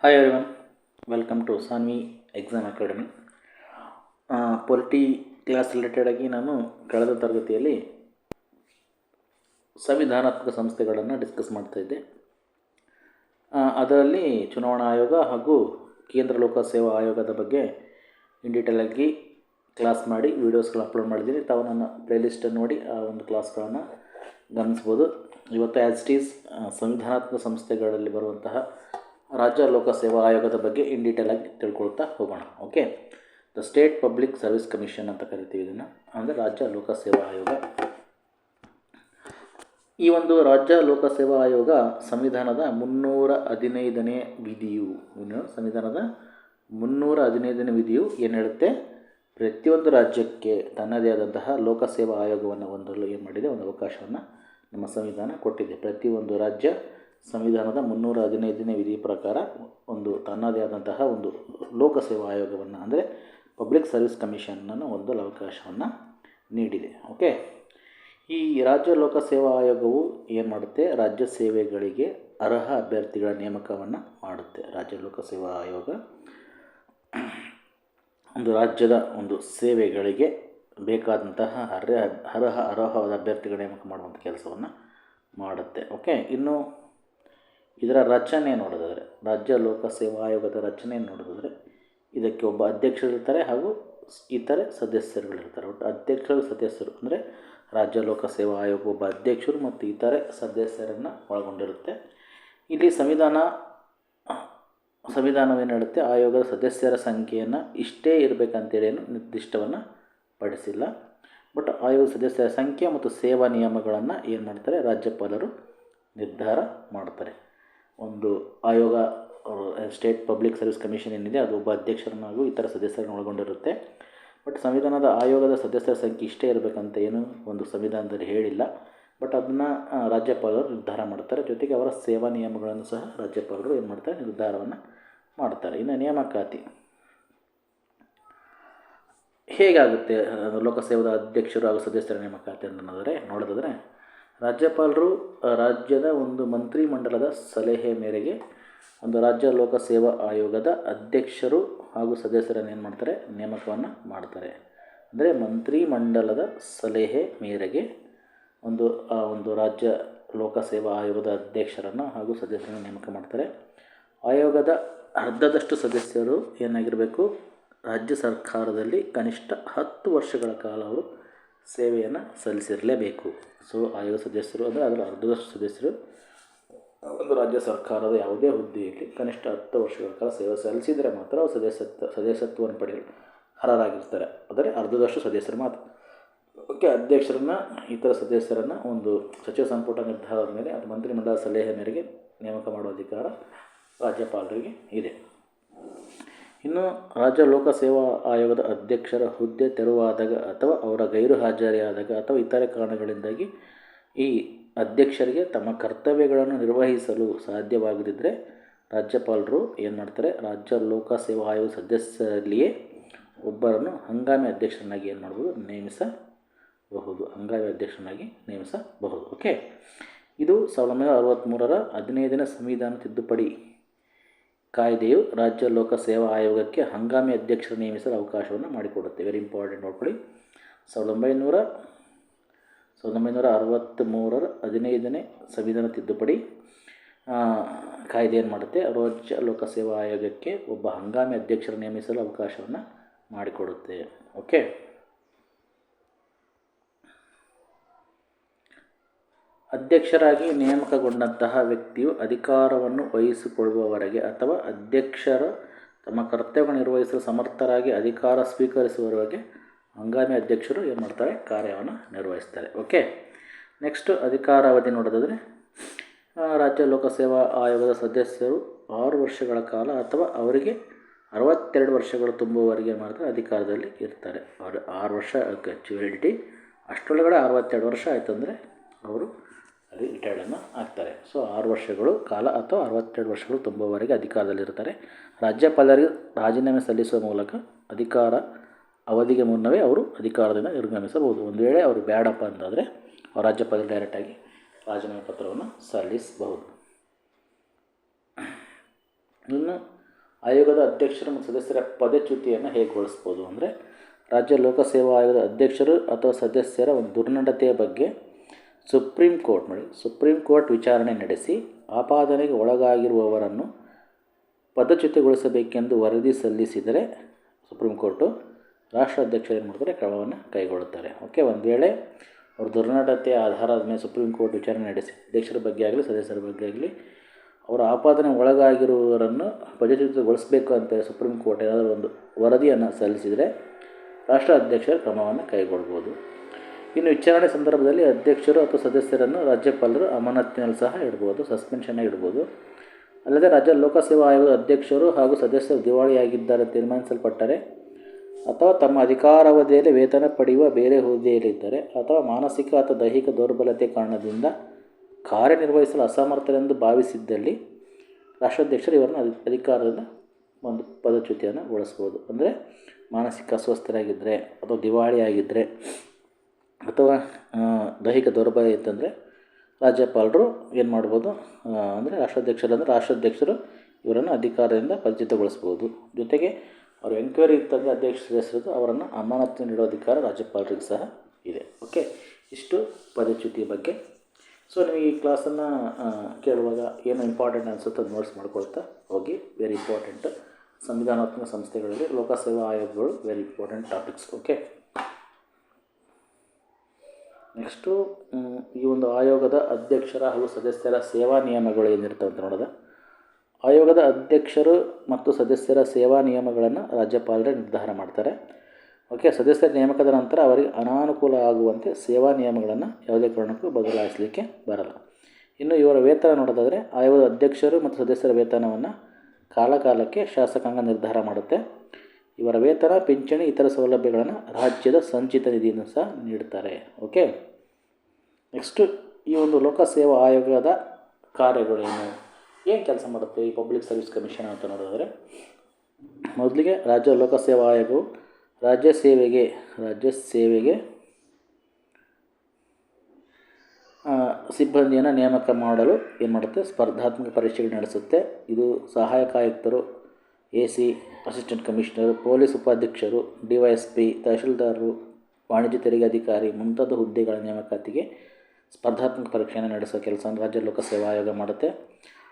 Hi everyone, welcome to Sanvi Exam Academy. Polity class related ಆಗಿ ನಾನು ಕಳೆದ ತರಗತಿಯಲ್ಲಿ ಸಂವಿಧಾನಾತ್ಮಕ ಸಂಸ್ಥೆಗಳನ್ನು ಡಿಸ್ಕಸ್ ಮಾಡ್ತಾ ಇದ್ದೆ. ಅದರಲ್ಲಿ ಚುನಾವಣಾ ಆಯೋಗ ಹಾಗೂ ಕೇಂದ್ರ ಲೋಕಸೇವಾ ಆಯೋಗದ ಬಗ್ಗೆ ಇನ್ ಡೀಟೇಲ್ ಆಗಿ ಕ್ಲಾಸ್ ಮಾಡಿ ವೀಡಿಯೋಸ್ಗಳು ಅಪ್ಲೋಡ್ ಮಾಡಿದ್ದೀನಿ. ತಾವು ನನ್ನ ಪ್ಲೇಲಿಸ್ಟನ್ನು ನೋಡಿ ಆ ಒಂದು ಕ್ಲಾಸ್ಗಳನ್ನು ಗಮನಿಸ್ಬೋದು. ಇವತ್ತು ಆ್ಯಸ್ ಇಟ್ ಈಸ್ ಸಂವಿಧಾನಾತ್ಮಕ ಸಂಸ್ಥೆಗಳಲ್ಲಿ ಬರುವಂತಹ ರಾಜ್ಯ ಲೋಕಸೇವಾ ಆಯೋಗದ ಬಗ್ಗೆ ಇನ್ ಡೀಟೇಲ್ ಆಗಿ ತಿಳ್ಕೊಳ್ತಾ ಹೋಗೋಣ. Okay, the state public service commission ಅಂತ ಕರಿತೀವಿ ಇದನ್ನು, ಅಂದರೆ ರಾಜ್ಯ ಲೋಕಸೇವಾ ಆಯೋಗ. ಈ ಒಂದು ರಾಜ್ಯ ಲೋಕಸೇವಾ ಆಯೋಗ ಸಂವಿಧಾನದ 315ನೇ ವಿಧಿಯು ಸಂವಿಧಾನದ 315ನೇ ವಿಧಿಯು ಏನು ಹೇಳುತ್ತೆ, ಪ್ರತಿಯೊಂದು ರಾಜ್ಯಕ್ಕೆ ತನ್ನದೇ ಆದಂತಹ ಲೋಕಸೇವಾ ಆಯೋಗವನ್ನು ಹೊಂದಲು ಏನು ಮಾಡಿದೆ, ಒಂದು ಅವಕಾಶವನ್ನು ನಮ್ಮ ಸಂವಿಧಾನ ಕೊಟ್ಟಿದೆ. ಪ್ರತಿಯೊಂದು ರಾಜ್ಯ ಸಂವಿಧಾನದ 315ನೇ ವಿಧಿ ಪ್ರಕಾರ ಒಂದು ತನ್ನದೇ ಆದಂತಹ ಒಂದು ಲೋಕಸೇವಾ ಆಯೋಗವನ್ನು, ಅಂದರೆ ಪಬ್ಲಿಕ್ ಸರ್ವಿಸ್ ಕಮಿಷನನ್ನು ಹೊಂದಲು ಅವಕಾಶವನ್ನು ನೀಡಿದೆ. ಓಕೆ, ಈ ರಾಜ್ಯ ಲೋಕಸೇವಾ ಆಯೋಗವು ಏನು ಮಾಡುತ್ತೆ, ರಾಜ್ಯ ಸೇವೆಗಳಿಗೆ ಅರ್ಹ ಅಭ್ಯರ್ಥಿಗಳ ನೇಮಕವನ್ನು ಮಾಡುತ್ತೆ. ರಾಜ್ಯ ಲೋಕಸೇವಾ ಆಯೋಗ ಒಂದು ರಾಜ್ಯದ ಒಂದು ಸೇವೆಗಳಿಗೆ ಬೇಕಾದಂತಹ ಅರ್ಹವಾದ ಅಭ್ಯರ್ಥಿಗಳ ನೇಮಕ ಮಾಡುವಂಥ ಕೆಲಸವನ್ನು ಮಾಡುತ್ತೆ. ಓಕೆ, ಇನ್ನು ಇದರ ರಚನೆ ನೋಡೋದಾದರೆ, ರಾಜ್ಯ ಲೋಕಸೇವಾ ಆಯೋಗದ ರಚನೆ ನೋಡೋದಾದರೆ, ಇದಕ್ಕೆ ಒಬ್ಬ ಅಧ್ಯಕ್ಷರಿರ್ತಾರೆ ಹಾಗೂ ಇತರೆ ಸದಸ್ಯರುಗಳಿರ್ತಾರೆ. ಒಟ್ಟು ಅಧ್ಯಕ್ಷರು ಸದಸ್ಯರು ಅಂದರೆ ರಾಜ್ಯ ಲೋಕಸೇವಾ ಆಯೋಗ ಒಬ್ಬ ಅಧ್ಯಕ್ಷರು ಮತ್ತು ಇತರೆ ಸದಸ್ಯರನ್ನು ಒಳಗೊಂಡಿರುತ್ತೆ. ಇಲ್ಲಿ ಸಂವಿಧಾನವೇನು ಹೇಳುತ್ತೆ, ಆಯೋಗದ ಸದಸ್ಯರ ಸಂಖ್ಯೆಯನ್ನು ಇಷ್ಟೇ ಇರಬೇಕಂತೇಳೇನು ನಿರ್ದಿಷ್ಟವನ್ನು ಪಡಿಸಿಲ್ಲ. ಬಟ್ ಆಯೋಗದ ಸದಸ್ಯರ ಸಂಖ್ಯೆ ಮತ್ತು ಸೇವಾ ನಿಯಮಗಳನ್ನು ಏನು ಮಾಡ್ತಾರೆ, ರಾಜ್ಯಪಾಲರು ನಿರ್ಧಾರ ಮಾಡ್ತಾರೆ. ಒಂದು ಆಯೋಗ ಸ್ಟೇಟ್ ಪಬ್ಲಿಕ್ ಸರ್ವಿಸ್ ಕಮಿಷನ್ ಏನಿದೆ, ಅದು ಒಬ್ಬ ಅಧ್ಯಕ್ಷರನ್ನು ಹಾಗೂ ಇತರ ಸದಸ್ಯರನ್ನು ಒಳಗೊಂಡಿರುತ್ತೆ. ಬಟ್ ಸಂವಿಧಾನದ ಆಯೋಗದ ಸದಸ್ಯರ ಸಂಖ್ಯೆ ಇಷ್ಟೇ ಇರಬೇಕಂತ ಏನು ಒಂದು ಸಂವಿಧಾನದಲ್ಲಿ ಹೇಳಿಲ್ಲ. ಬಟ್ ಅದನ್ನು ರಾಜ್ಯಪಾಲರು ನಿರ್ಧಾರ ಮಾಡ್ತಾರೆ. ಜೊತೆಗೆ ಅವರ ಸೇವಾ ನಿಯಮಗಳನ್ನು ಸಹ ರಾಜ್ಯಪಾಲರು ಏನು ಮಾಡ್ತಾರೆ, ನಿರ್ಧಾರವನ್ನು ಮಾಡ್ತಾರೆ. ಇನ್ನು ನೇಮಕಾತಿ ಹೇಗಾಗುತ್ತೆ, ಲೋಕಸೇವಾದ ಅಧ್ಯಕ್ಷರು ಹಾಗೂ ಸದಸ್ಯರ ನೇಮಕಾತಿ ಅಂತ ನೋಡೋದಾದರೆ, ರಾಜ್ಯಪಾಲರು ರಾಜ್ಯದ ಒಂದು ಮಂತ್ರಿಮಂಡಲದ ಸಲಹೆ ಮೇರೆಗೆ ಒಂದು ರಾಜ್ಯ ಲೋಕಸೇವಾ ಆಯೋಗದ ಅಧ್ಯಕ್ಷರು ಹಾಗೂ ಸದಸ್ಯರನ್ನು ಏನು ಮಾಡ್ತಾರೆ, ನೇಮಕವನ್ನು ಮಾಡ್ತಾರೆ. ಅಂದರೆ ಮಂತ್ರಿಮಂಡಲದ ಸಲಹೆ ಮೇರೆಗೆ ಒಂದು ರಾಜ್ಯ ಲೋಕಸೇವಾ ಆಯೋಗದ ಅಧ್ಯಕ್ಷರನ್ನು ಹಾಗೂ ಸದಸ್ಯರನ್ನು ನೇಮಕ ಮಾಡ್ತಾರೆ. ಆಯೋಗದ ಅರ್ಧದಷ್ಟು ಸದಸ್ಯರು ಏನಾಗಿರಬೇಕು, ರಾಜ್ಯ ಸರ್ಕಾರದಲ್ಲಿ ಕನಿಷ್ಠ 10 ವರ್ಷಗಳ ಕಾಲ ಅವರು ಸೇವೆಯನ್ನು ಸಲ್ಲಿಸಿರಲೇಬೇಕು. ಸೊ ಆಯೋಗ ಸದಸ್ಯರು ಅಂದರೆ ಅದರ ಅರ್ಧದಷ್ಟು ಸದಸ್ಯರು ಒಂದು ರಾಜ್ಯ ಸರ್ಕಾರದ ಯಾವುದೇ ಹುದ್ದೆಯಲ್ಲಿ ಕನಿಷ್ಠ 10 ವರ್ಷಗಳ ಕಾಲ ಸೇವೆ ಸಲ್ಲಿಸಿದರೆ ಮಾತ್ರ ಅವರು ಸದಸ್ಯತ್ವವನ್ನು ಪಡೆಯಲು ಅರ್ಹರಾಗಿರ್ತಾರೆ. ಅಂದರೆ ಅರ್ಧದಷ್ಟು ಸದಸ್ಯರು ಮಾತ್ರ. ಓಕೆ, ಅಧ್ಯಕ್ಷರನ್ನು ಇತರ ಸದಸ್ಯರನ್ನು ಒಂದು ಸಚಿವ ಸಂಪುಟ ನಿರ್ಧಾರದ ಮೇಲೆ ಅಥವಾ ಮಂತ್ರಿಮಂಡಲ ಸಲಹೆ ಮೇರೆಗೆ ನೇಮಕ ಮಾಡುವ ಅಧಿಕಾರ ರಾಜ್ಯಪಾಲರಿಗೆ ಇದೆ. ಇನ್ನು ರಾಜ್ಯ ಲೋಕಸೇವಾ ಆಯೋಗದ ಅಧ್ಯಕ್ಷರ ಹುದ್ದೆ ತೆರವಾದಾಗ ಅಥವಾ ಅವರ ಗೈರು ಹಾಜರಿಯಾದಾಗ ಅಥವಾ ಇತರೆ ಕಾರಣಗಳಿಂದಾಗಿ ಈ ಅಧ್ಯಕ್ಷರಿಗೆ ತಮ್ಮ ಕರ್ತವ್ಯಗಳನ್ನು ನಿರ್ವಹಿಸಲು ಸಾಧ್ಯವಾಗದಿದ್ದರೆ ರಾಜ್ಯಪಾಲರು ಏನು ಮಾಡ್ತಾರೆ, ರಾಜ್ಯ ಲೋಕಸೇವಾ ಆಯೋಗ ಸದಸ್ಯರಲ್ಲಿಯೇ ಒಬ್ಬರನ್ನು ಹಂಗಾಮಿ ಅಧ್ಯಕ್ಷರನ್ನಾಗಿ ಏನು ಮಾಡ್ಬೋದು, ನೇಮಿಸಬಹುದು. ಓಕೆ, ಇದು 1963ರ 15ನೇ ಸಂವಿಧಾನ ತಿದ್ದುಪಡಿ ಕಾಯ್ದೆಯು ರಾಜ್ಯ ಲೋಕಸೇವಾ ಆಯೋಗಕ್ಕೆ ಹಂಗಾಮಿ ಅಧ್ಯಕ್ಷರು ನೇಮಿಸಲು ಅವಕಾಶವನ್ನು ಮಾಡಿಕೊಡುತ್ತೆ. ವೆರಿ ಇಂಪಾರ್ಟೆಂಟ್ ನೋಡ್ಕೊಳ್ಳಿ. 1963ರ 15ನೇ ಸಂವಿಧಾನ ತಿದ್ದುಪಡಿ ಕಾಯ್ದೆ ಏನು ಮಾಡುತ್ತೆ, ರಾಜ್ಯ ಲೋಕಸೇವಾ ಆಯೋಗಕ್ಕೆ ಒಬ್ಬ ಹಂಗಾಮಿ ಅಧ್ಯಕ್ಷರು ನೇಮಿಸಲು ಅವಕಾಶವನ್ನು ಮಾಡಿಕೊಡುತ್ತೆ. ಓಕೆ, ಅಧ್ಯಕ್ಷರಾಗಿ ನೇಮಕಗೊಂಡಂತಹ ವ್ಯಕ್ತಿಯು ಅಧಿಕಾರವನ್ನು ವಹಿಸಿಕೊಳ್ಳುವವರೆಗೆ ಅಥವಾ ಅಧ್ಯಕ್ಷರು ತಮ್ಮ ಕರ್ತವ್ಯವನ್ನು ನಿರ್ವಹಿಸಲು ಸಮರ್ಥರಾಗಿ ಅಧಿಕಾರ ಸ್ವೀಕರಿಸುವವರೆಗೆ ಹಂಗಾಮಿ ಅಧ್ಯಕ್ಷರು ಏನು ಮಾಡ್ತಾರೆ, ಕಾರ್ಯವನ್ನು ನಿರ್ವಹಿಸ್ತಾರೆ. ಓಕೆ, ನೆಕ್ಸ್ಟ್ ಅಧಿಕಾರಾವಧಿ ನೋಡೋದಾದರೆ, ರಾಜ್ಯ ಲೋಕಸೇವಾ ಆಯೋಗದ ಸದಸ್ಯರು 6 ವರ್ಷಗಳ ಕಾಲ ಅಥವಾ ಅವರಿಗೆ 62 ವರ್ಷಗಳು ತುಂಬುವವರೆಗೆ ಏನು ಮಾಡ್ತಾರೆ, ಅಧಿಕಾರದಲ್ಲಿ ಇರ್ತಾರೆ. ಅವರು 6 ವರ್ಷ ವ್ಯಾಲಿಡಿಟಿ, ಅಷ್ಟರೊಳಗಡೆ 62 ವರ್ಷ ಆಯಿತು ಅಂದರೆ ಅವರು ರಿಟೈರ್ಡನ್ನು ಆಗ್ತಾರೆ. ಸೊ 6 ವರ್ಷಗಳು ಕಾಲ ಅಥವಾ 62 ವರ್ಷಗಳು ತುಂಬುವವರೆಗೆ ಅಧಿಕಾರದಲ್ಲಿರ್ತಾರೆ. ರಾಜ್ಯಪಾಲರಿಗೆ ರಾಜೀನಾಮೆ ಸಲ್ಲಿಸುವ ಮೂಲಕ ಅಧಿಕಾರ ಅವಧಿಗೆ ಮುನ್ನವೇ ಅವರು ಅಧಿಕಾರದಿಂದ ನಿರ್ಗಮಿಸಬಹುದು. ಒಂದು ವೇಳೆ ಅವರು ಬೇಡಪ್ಪ ಅಂತಂದರೆ ಅವರು ರಾಜ್ಯಪಾಲರಿಗೆ ಡೈರೆಕ್ಟಾಗಿ ರಾಜೀನಾಮೆ ಪತ್ರವನ್ನು ಸಲ್ಲಿಸಬಹುದು. ಇನ್ನು ಆಯೋಗದ ಅಧ್ಯಕ್ಷರು ಮತ್ತು ಸದಸ್ಯರ ಪದಚ್ಯುತಿಯನ್ನು ಹೇಗೆ ಗೊಳಿಸ್ಬೋದು ಅಂದರೆ, ರಾಜ್ಯ ಲೋಕಸೇವಾ ಆಯೋಗದ ಅಧ್ಯಕ್ಷರು ಅಥವಾ ಸದಸ್ಯರ ಒಂದು ದುರ್ನಡತೆಯ ಬಗ್ಗೆ ಸುಪ್ರೀಂ ಕೋರ್ಟ್ ವಿಚಾರಣೆ ನಡೆಸಿ ಆಪಾದನೆಗೆ ಒಳಗಾಗಿರುವವರನ್ನು ಪದಚ್ಯುತಿಗೊಳಿಸಬೇಕೆಂದು ವರದಿ ಸಲ್ಲಿಸಿದರೆ ಸುಪ್ರೀಂ ಕೋರ್ಟು ರಾಷ್ಟ್ರ ಅಧ್ಯಕ್ಷರು ಏನು ಮಾಡ್ತಾರೆ, ಕ್ರಮವನ್ನು ಕೈಗೊಳ್ಳುತ್ತಾರೆ. ಓಕೆ, ಒಂದು ವೇಳೆ ಅವ್ರ ದುರ್ನಡತೆಯ ಆಧಾರದ ಮೇಲೆ ಸುಪ್ರೀಂ ಕೋರ್ಟ್ ವಿಚಾರಣೆ ನಡೆಸಿ ಅಧ್ಯಕ್ಷರ ಬಗ್ಗೆ ಆಗಲಿ ಸದಸ್ಯರ ಬಗ್ಗೆ ಆಗಲಿ ಅವರ ಆಪಾದನೆ ಒಳಗಾಗಿರುವವರನ್ನು ಪದಚ್ಯುತಗೊಳಿಸಬೇಕು ಅಂತ ಸುಪ್ರೀಂ ಕೋರ್ಟ್ ಏನಾದರೂ ಒಂದು ವರದಿಯನ್ನು ಸಲ್ಲಿಸಿದರೆ ರಾಷ್ಟ್ರ ಅಧ್ಯಕ್ಷರ ಕ್ರಮವನ್ನು ಕೈಗೊಳ್ಬೋದು. ಇನ್ನು ವಿಚಾರಣೆ ಸಂದರ್ಭದಲ್ಲಿ ಅಧ್ಯಕ್ಷರು ಅಥವಾ ಸದಸ್ಯರನ್ನು ರಾಜ್ಯಪಾಲರು ಅಮಾನತಿನಲ್ಲಿ ಸಹ ಇಡ್ಬೋದು, ಸಸ್ಪೆನ್ಷನ್ನಾಗಿ ಇಡ್ಬೋದು. ಅಲ್ಲದೆ ರಾಜ್ಯ ಲೋಕಸೇವಾ ಆಯೋಗದ ಅಧ್ಯಕ್ಷರು ಹಾಗೂ ಸದಸ್ಯರು ದಿವಾಳಿಯಾಗಿದ್ದಾರೆ ತೀರ್ಮಾನಿಸಲ್ಪಟ್ಟರೆ ಅಥವಾ ತಮ್ಮ ಅಧಿಕಾರಾವಧಿಯಲ್ಲಿ ವೇತನ ಪಡೆಯುವ ಬೇರೆ ಹುದ್ದೆಯಲ್ಲಿದ್ದರೆ ಅಥವಾ ಮಾನಸಿಕ ಅಥವಾ ದೈಹಿಕ ದೌರ್ಬಲ್ಯತೆ ಕಾರಣದಿಂದ ಕಾರ್ಯನಿರ್ವಹಿಸಲು ಅಸಮರ್ಥರೆಂದು ಭಾವಿಸಿದ್ದಲ್ಲಿ ರಾಷ್ಟ್ರಾಧ್ಯಕ್ಷರು ಇವರನ್ನು ಅಧಿಕಾರದಿಂದ ಒಂದು ಪದಚ್ಯುತಿಯನ್ನು ಗೊಳಿಸ್ಬೋದು. ಅಂದರೆ ಮಾನಸಿಕ ಅಸ್ವಸ್ಥರಾಗಿದ್ದರೆ ಅಥವಾ ದಿವಾಳಿಯಾಗಿದ್ದರೆ ಅಥವಾ ದೈಹಿಕ ದೌರ್ಬಲ್ಯ ಇತ್ತಂದರೆ ರಾಜ್ಯಪಾಲರು ಏನು ಮಾಡ್ಬೋದು ಅಂದರೆ ರಾಷ್ಟ್ರಾಧ್ಯಕ್ಷರು ಇವರನ್ನು ಅಧಿಕಾರದಿಂದ ಪದಚ್ಯುತಗೊಳಿಸ್ಬೋದು. ಜೊತೆಗೆ ಅವರು ಎಂಕ್ವೈರಿ ಇತ್ತಂದರೆ ಅಧ್ಯಕ್ಷ ಸದಸ್ಯರದು ಅವರನ್ನು ಅಮಾನತು ನೀಡೋ ಅಧಿಕಾರ ರಾಜ್ಯಪಾಲರಿಗೆ ಸಹ ಇದೆ. ಓಕೆ, ಇಷ್ಟು ಪದಚ್ಯುತಿ ಬಗ್ಗೆ. ಸೊ ನಿಮಗೆ ಈ ಕ್ಲಾಸನ್ನು ಕೇಳುವಾಗ ಏನು ಇಂಪಾರ್ಟೆಂಟ್ ಅನಿಸುತ್ತೋ ಅದು ನೋಟ್ಸ್ ಮಾಡ್ಕೊಳ್ತಾ ಹೋಗಿ. Very important. ಸಂವಿಧಾನಾತ್ಮಕ ಸಂಸ್ಥೆಗಳಲ್ಲಿ ಲೋಕಸೇವಾ ಆಯೋಗಗಳು very important topics. Okay, next ಈ ಒಂದು ಆಯೋಗದ ಅಧ್ಯಕ್ಷರ ಹಾಗೂ ಸದಸ್ಯರ ಸೇವಾ ನಿಯಮಗಳು ಏನಿರ್ತವೆ ಅಂತ ನೋಡೋದು. ಆಯೋಗದ ಅಧ್ಯಕ್ಷರು ಮತ್ತು ಸದಸ್ಯರ ಸೇವಾ ನಿಯಮಗಳನ್ನು ರಾಜ್ಯಪಾಲರೇ ನಿರ್ಧಾರ ಮಾಡ್ತಾರೆ. ಓಕೆ, ಸದಸ್ಯರ ನೇಮಕದ ನಂತರ ಅವರಿಗೆ ಅನಾನುಕೂಲ ಆಗುವಂತೆ ಸೇವಾ ನಿಯಮಗಳನ್ನು ಯಾವುದೇ ಕಾರಣಕ್ಕೂ ಬದಲಾಯಿಸಲಿಕ್ಕೆ ಬರಲ್ಲ. ಇನ್ನು ಇವರ ವೇತನ ನೋಡೋದಾದರೆ ಆಯೋಗದ ಅಧ್ಯಕ್ಷರು ಮತ್ತು ಸದಸ್ಯರ ವೇತನವನ್ನು ಕಾಲಕಾಲಕ್ಕೆ ಶಾಸಕಾಂಗ ನಿರ್ಧಾರ ಮಾಡುತ್ತೆ. ಇವರ ವೇತನ, ಪಿಂಚಣಿ, ಇತರ ಸೌಲಭ್ಯಗಳನ್ನು ರಾಜ್ಯದ ಸಂಚಿತ ನಿಧಿಯನ್ನು ಸಹ ನೀಡ್ತಾರೆ. ಓಕೆ, ನೆಕ್ಸ್ಟು ಈ ಒಂದು ಲೋಕಸೇವಾ ಆಯೋಗದ ಕಾರ್ಯಗಳೇನು, ಏನು ಕೆಲಸ ಮಾಡುತ್ತೆ ಈ ಪಬ್ಲಿಕ್ ಸರ್ವಿಸ್ ಕಮಿಷನ್ ಅಂತ ನೋಡಿದ್ರೆ, ಮೊದಲಿಗೆ ರಾಜ್ಯ ಲೋಕಸೇವಾ ಆಯೋಗವು ರಾಜ್ಯ ಸೇವೆಗೆ ಸಿಬ್ಬಂದಿಯನ್ನು ನೇಮಕ ಮಾಡಲು ಏನು ಮಾಡುತ್ತೆ, ಸ್ಪರ್ಧಾತ್ಮಕ ಪರೀಕ್ಷೆಗಳು ನಡೆಸುತ್ತೆ. ಇದು ಸಹಾಯಕ ಆಯುಕ್ತರು, AC, ಅಸಿಸ್ಟೆಂಟ್ ಕಮಿಷನರ್, ಪೊಲೀಸ್ ಉಪಾಧೀಕ್ಷರು, DYSP, ತಹಶೀಲ್ದಾರರು, ವಾಣಿಜ್ಯ ತೆರಿಗೆ ಅಧಿಕಾರಿ ಮುಂತಾದ ಹುದ್ದೆಗಳ ನೇಮಕಾತಿಗೆ ಸ್ಪರ್ಧಾತ್ಮಕ ಪರೀಕ್ಷೆಯನ್ನು ನಡೆಸೋ ಕೆಲಸವನ್ನು ರಾಜ್ಯ ಲೋಕಸೇವಾ ಆಯೋಗ ಮಾಡುತ್ತೆ.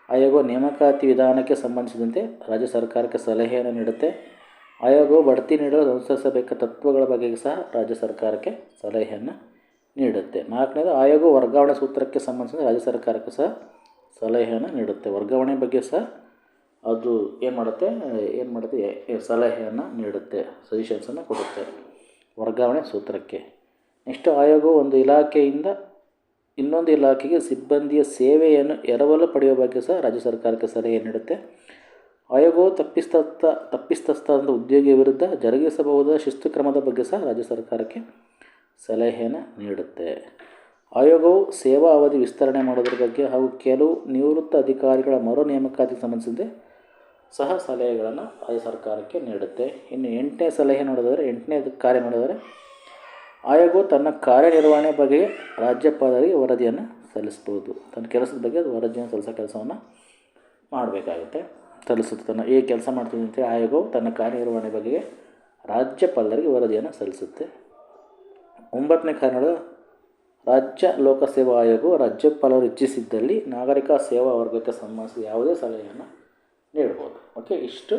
ಆಯೋಗವು ನೇಮಕಾತಿ ವಿಧಾನಕ್ಕೆ ಸಂಬಂಧಿಸಿದಂತೆ ರಾಜ್ಯ ಸರ್ಕಾರಕ್ಕೆ ಸಲಹೆಯನ್ನು ನೀಡುತ್ತೆ. ಆಯೋಗವು ಬಡ್ತಿ ನೀಡಲು ಅನುಸರಿಸಬೇಕಾದ ತತ್ವಗಳ ಬಗ್ಗೆ ಸಹ ರಾಜ್ಯ ಸರ್ಕಾರಕ್ಕೆ ಸಲಹೆಯನ್ನು ನೀಡುತ್ತೆ. 4ನೇದು, ಆಯೋಗವು ವರ್ಗಾವಣೆ ಸೂತ್ರಕ್ಕೆ ಸಂಬಂಧಿಸಿದ ರಾಜ್ಯ ಸರ್ಕಾರಕ್ಕೆ ಸಹ ಸಲಹೆಯನ್ನು ನೀಡುತ್ತೆ. ವರ್ಗಾವಣೆ ಬಗ್ಗೆ ಸಹ ಅದು ಏನು ಮಾಡುತ್ತೆ ಸಲಹೆಯನ್ನು ನೀಡುತ್ತೆ, ಸಜೆಷನ್ಸನ್ನು ಕೊಡುತ್ತೆ ವರ್ಗಾವಣೆ ಸೂತ್ರಕ್ಕೆ. ನೆಕ್ಸ್ಟ್, ಆಯೋಗವು ಒಂದು ಇಲಾಖೆಯಿಂದ ಇನ್ನೊಂದು ಇಲಾಖೆಗೆ ಸಿಬ್ಬಂದಿಯ ಸೇವೆಯನ್ನು ಎರವಲು ಪಡೆಯುವ ಬಗ್ಗೆ ಸಹ ರಾಜ್ಯ ಸರ್ಕಾರಕ್ಕೆ ಸಲಹೆ ನೀಡುತ್ತೆ. ಆಯೋಗವು ತಪ್ಪಿತಸ್ಥರಾದ ಉದ್ಯೋಗಿಯ ವಿರುದ್ಧ ಜರುಗಿಸಬಹುದಾದ ಶಿಸ್ತು ಕ್ರಮದ ಬಗ್ಗೆ ಸಹ ರಾಜ್ಯ ಸರ್ಕಾರಕ್ಕೆ ಸಲಹೆಯನ್ನು ನೀಡುತ್ತೆ. ಆಯೋಗವು ಸೇವಾ ಅವಧಿ ವಿಸ್ತರಣೆ ಮಾಡೋದ್ರ ಬಗ್ಗೆ ಹಾಗೂ ಕೆಲವು ನಿವೃತ್ತ ಅಧಿಕಾರಿಗಳ ಮರು ನೇಮಕಾತಿಗೆ ಸಂಬಂಧಿಸಿದಂತೆ ಸಹ ಸಲಹೆಗಳನ್ನು ರಾಜ್ಯ ಸರ್ಕಾರಕ್ಕೆ ನೀಡುತ್ತೆ. ಇನ್ನು 8ನೇ ಸಲಹೆ ನೋಡೋದಾದರೆ, 8ನೇ ಕಾರ್ಯ ನೋಡಿದರೆ, ಆಯೋಗವು ತನ್ನ ಕಾರ್ಯನಿರ್ವಹಣೆ ಬಗ್ಗೆ ರಾಜ್ಯಪಾಲರಿಗೆ ವರದಿಯನ್ನು ಸಲ್ಲಿಸ್ಬೋದು. ತನ್ನ ಕೆಲಸದ ಬಗ್ಗೆ ಅದು ವರದಿಯನ್ನು ಸಲ್ಲಿಸೋ ಕೆಲಸವನ್ನು ಮಾಡಬೇಕಾಗುತ್ತೆ, ಸಲ್ಲಿಸುತ್ತೆ. ತನ್ನ ಹೇಗೆ ಕೆಲಸ ಮಾಡ್ತೀನಿ ಅಂತೇಳಿ ಆಯೋಗವು ತನ್ನ ಕಾರ್ಯನಿರ್ವಹಣೆ ಬಗ್ಗೆ ರಾಜ್ಯಪಾಲರಿಗೆ ವರದಿಯನ್ನು ಸಲ್ಲಿಸುತ್ತೆ. 9ನೇ ಕಾರ್ಯ, ರಾಜ್ಯ ಲೋಕಸೇವಾ ಆಯೋಗವು ರಾಜ್ಯಪಾಲರು ಇಚ್ಛಿಸಿದ್ದಲ್ಲಿ ನಾಗರಿಕ ಸೇವಾ ವರ್ಗಕ್ಕೆ ಸಂಬಂಧಿಸಿದ ಯಾವುದೇ ಸಲಹೆಯನ್ನು ನೀಡ್ಬೋದು. ಓಕೆ, ಇಷ್ಟು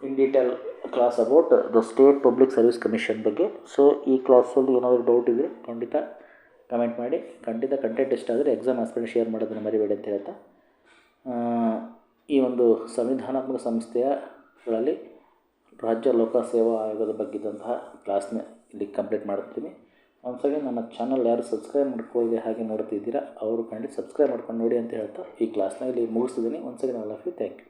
in detail class about the state public service commission ಬಗ್ಗೆ. ಸೊ ಈ ಕ್ಲಾಸಲ್ಲಿ ಏನಾದರೂ ಡೌಟ್ ಇದ್ದರೆ ಖಂಡಿತ ಕಮೆಂಟ್ ಮಾಡಿ. ಖಂಡಿತ ಕಂಟೆಂಟ್ ಇಷ್ಟ ಆದರೆ ಎಕ್ಸಾಮ್ ಆಸ್ಪಿರೆಂಟ್ ಶೇರ್ ಮಾಡೋದನ್ನು ಮರಿಬೇಡಿ ಅಂತ ಹೇಳ್ತಾ, ಈ ಒಂದು ಸಂವಿಧಾನಾತ್ಮಕ ಸಂಸ್ಥೆಗಳಲ್ಲಿ ರಾಜ್ಯ ಲೋಕಸೇವಾ ಆಯೋಗದ ಬಗ್ಗೆ ಇದ್ದಂತಹ ಕ್ಲಾಸ್ನ ಇಲ್ಲಿ ಕಂಪ್ಲೀಟ್ ಮಾಡ್ತೀನಿ. ಒಂದ್ಸಲ ನನ್ನ ಚಾನಲ್ ಯಾರು ಸಬ್ಸ್ಕ್ರೈಬ್ ಮಾಡ್ಕೊಳ್ಳಿ ಹಾಗೆ ನೋಡ್ತಿದ್ದೀರಾ ಅವರು ಖಂಡಿತ ಸಬ್ಸ್ಕ್ರೈಬ್ ಮಾಡ್ಕೊಂಡು ನೋಡಿ ಅಂತ ಹೇಳ್ತಾ ಈ ಕ್ಲಾಸ್ನ ಇಲ್ಲಿ ಮುಗಿಸ್ತಿದ್ದೀನಿ. ಒಂದ್ಸಲ all of you thank you.